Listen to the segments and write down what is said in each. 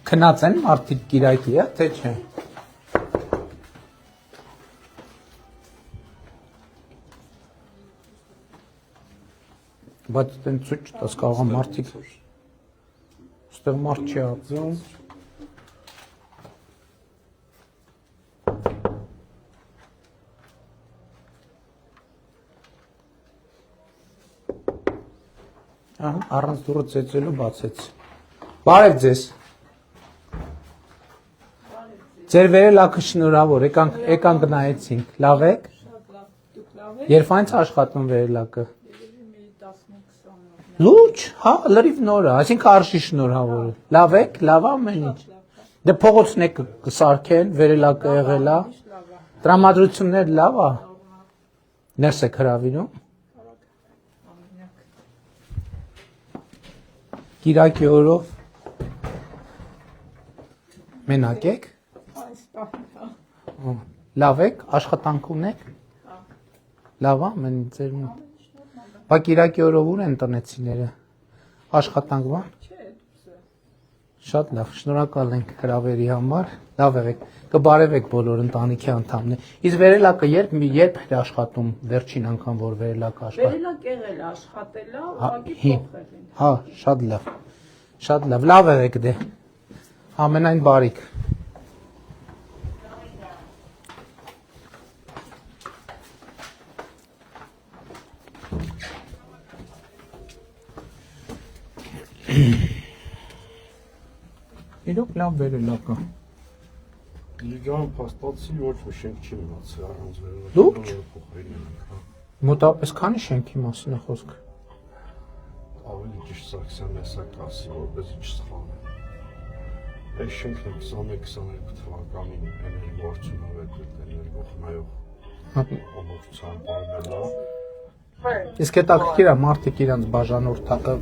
Քնած են մարդիկ Կիրակի, թե չէ։ Բայց դեն ցույց տաս կարող է մարդիկ։ Ստեղ մարդ չի ապրում։ Առանց դուրը ծեծելու բացեց։ Բարև ձեզ։ Ձեր վերելաքը շնորհավոր, եկանք գնայեցինք, լավ եք։ Երբ այնց աշխատում վերելակը։ Լուրջ, հա, լրիվ նոր է, այսինքն արժի շնորհավոր է։ Լավ եք, լավ ամեն ինչ։ Դե փողոցն եք կսարքեն, վերելակը եղել է։ Տրամադրություններ լավ է։ Ներս եք հրավիրում։ Կիրակի օրով մենակ եք։ Լավ եք, աշխատանք ունեք։ Լավ է, մեն ձեր մոտ։ Բա Կիրակի օրով ուր են տնեցիները։ Աշխատանք բան։ Շատ լավ, շնորհակալ ենք հրավերի համար։ Լավ եղեք, կբարևեք բոլոր ընտանիքի անդամներ։ Իսկ վերելակը երբ էր աշխատում վերջին անգամ որ վերելակը աշխատել։ Վերելակ եղել աշխատել է, ուղղակի փոխել են։ Հա, շատ լավ։ Շատ լավ, լավ եղեք դե։ Ամենայն բարիք։ Իրոք լավ վերելակը։ Լիգան փաստացի ոչ մի շենք չի մնացել առանց վերելակի։ Լուրջ։ Մոտավորապես քանի շենքի մասին է խոսքը։ Ավելի ճիշտ Սարգսյան Մեսակասի որպեսզի չսխալվի։ Այս շենքն 21-22 թվականին էներգոարդյունավետ էներգոխնայող ամբողջությամբ արվել է։ Իսկ հետաքրքիր է մարդիկ իրանց բաժանորդակը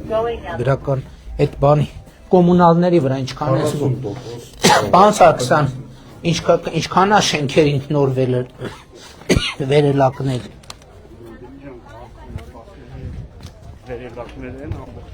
դրական այդ բանի կոմունալների վրա ինչքան է զգում։ Պարոն Սարգսյան, ինչքան է շենքերին նոր վերելակներ։ Վերելակներ են ամբողջ